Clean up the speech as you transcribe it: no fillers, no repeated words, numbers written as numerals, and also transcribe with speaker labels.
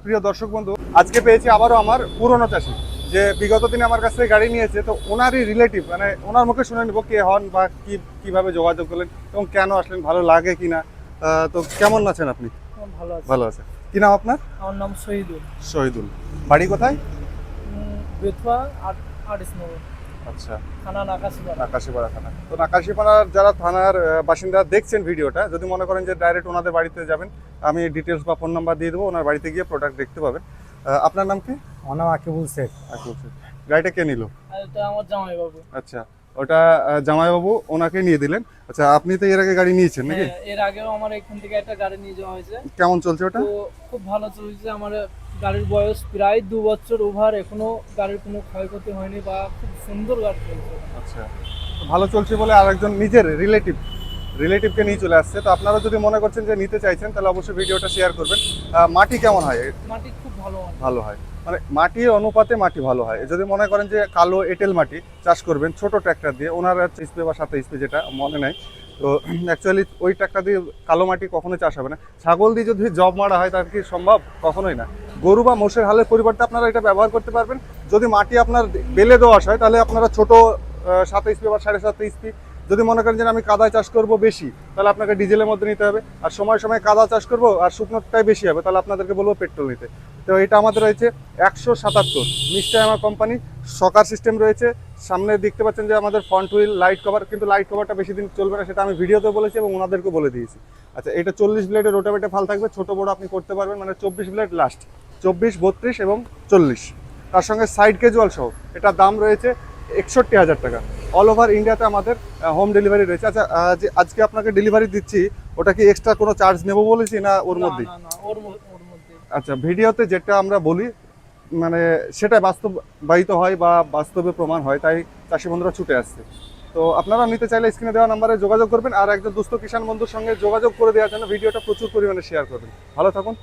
Speaker 1: প্রিয় দর্শক বন্ধু, আজকে পেয়েছি আবারও আমার পুরনো চাষি যে বিগত দিনে আমার কাছ থেকে গাড়ি নিয়েছে। তো ওনারই রিলেটিভ, মানে ওনার মুখে শুনে নিব কে হন বা কিভাবে যোগাযোগ করলেন এবং কেন আসলেন, ভালো লাগে কিনা। তো কেমন আছেন আপনি?
Speaker 2: ভালো আছে।
Speaker 1: ভালো আছে। কি নাম আপনার?
Speaker 2: আমার নাম শহীদুল।
Speaker 1: শহীদুল। বাড়ি কোথায়?
Speaker 2: বেথুয়া আর্টিস নগর,
Speaker 1: আচ্ছা,
Speaker 2: থানা নাকাশিপাড়া।
Speaker 1: নাকাশিপাড়া থানা। তো নাকাশিপাড়ার যারা থানার বাসিন্দা দেখছেন ভিডিওটা, যদি মনে করেন যে ডাইরেক্ট ওনাদের বাড়িতে যাবেন, আমি ডিটেলস বা ফোন নাম্বার দিয়ে দেবো, ওনার বাড়িতে গিয়ে প্রোডাক্ট দেখতে পাবেন। আপনার নাম কি?
Speaker 3: আমার নাম আকিবুল শেখ।
Speaker 1: আচ্ছা আচ্ছা। গাড়িটা কে নিল?
Speaker 2: আর এটা আমার জামাইবাবু।
Speaker 1: আচ্ছা, ওটা জামাইবাবু ওনাকে নিয়ে দিলেন। আচ্ছা, আপনি তো এর আগে গাড়ি নিয়েছেন নাকি?
Speaker 2: হ্যাঁ, এর আগেও আমার এখান থেকে একটা গাড়ি নিয়ে যাওয়া হয়েছে।
Speaker 1: কেমন চলছে ওটা?
Speaker 2: তো খুব ভালো চলছে। আমার গাড়ির বয়স প্রায় 2 বছর ওভার, এখনো গাড়ির কোনো ক্ষয়ক্ষতি হয়নি বা খুব সুন্দর গাড়ি চলছে।
Speaker 1: আচ্ছা, তো ভালো চলছে বলে আরেকজন নিজের রিলেটিভকে নিয়ে চলে আসছে। তো আপনারা যদি মনে করছেন যে নিতে চাইছেন, তাহলে অবশ্যই ভিডিওটা শেয়ার করবেন। মাটি কেমন হয়?
Speaker 2: মাটি খুব ভালো হয়।
Speaker 1: ভালো হয়, মানে মাটির অনুপাতে মাটি ভালো হয়। যদি মনে করেন যে কালো এঁটেল মাটি চাষ করবেন ছোট ট্র্যাক্টর দিয়ে, ওনার 6 স্পে বা 7 স্পে যেটা মনে নাই, তো অ্যাকচুয়ালি ওই ট্র্যাক্টর দিয়ে কালো মাটি কখনোই চাষ হবে না। ছাগল দিয়ে যদি জব মারা হয় তার কি সম্ভব? কখনোই না। গরু বা মোষের হালের পরিবর্তে আপনারা এটা ব্যবহার করতে পারবেন। যদি মাটি আপনার বেলে দোআঁশ হয়, তাহলে আপনারা ছোট 7 স্পে বা 7.5 স্পে। যদি মনে করেন যে আমি কাদা চাষ করব বেশি, তাহলে আপনাকে ডিজেলের মধ্যে নিতে হবে। আর সময় সময় কাদা চাষ করব আর শুকনোটাই বেশি হবে, তাহলে আপনাদেরকে বলবো পেট্রোল নিতে। তো এটা আমাদের রয়েছে 177 মিস্টার আমার কোম্পানি। সকার সিস্টেম রয়েছে। সামনে দেখতে পাচ্ছেন যে আমাদের ফ্রন্ট হুইল, লাইট কভার, কিন্তু লাইট কভারটা বেশি দিন চলবে না, সেটা আমি ভিডিওতে বলেছি এবং ওনাদেরকে বলে দিয়েছি। আচ্ছা, এটা 40 ব্লেডের রোটাভেটর ফাল থাকবে, ছোট বড় আপনি করতে পারবেন, মানে 24 ব্লেড লাস্ট, 24, 32 এবং 40। তার সঙ্গে সাইড ক্যাজুয়াল সহ এটার দাম রয়েছে 61,000 টাকা। অল ওভার ইন্ডিয়াতে আমাদের হোম ডেলিভারি রয়েছে। আচ্ছা, আজকে আপনাকে ডেলিভারি দিচ্ছি, ওটা কি এক্সট্রা কোনো চার্জ নেবো বলেছি না ওর মধ্যেই?
Speaker 2: না, ওর মধ্যে।
Speaker 1: আচ্ছা, ভিডিওতে যেটা আমরা বলি মানে সেটা বাস্তবায়িত হয় বা বাস্তবে প্রমাণ হয়, তাই চাষি বন্ধুরা ছুটে আসছে। তো আপনারা নিতে চাইলে স্ক্রিনে দেওয়া নাম্বারে যোগাযোগ করবেন, আর একজন দুস্থ কিষাণ বন্ধুর সঙ্গে যোগাযোগ করে দেওয়ার জন্য ভিডিওটা প্রচুর পরিমাণে শেয়ার করবেন। ভালো থাকুন।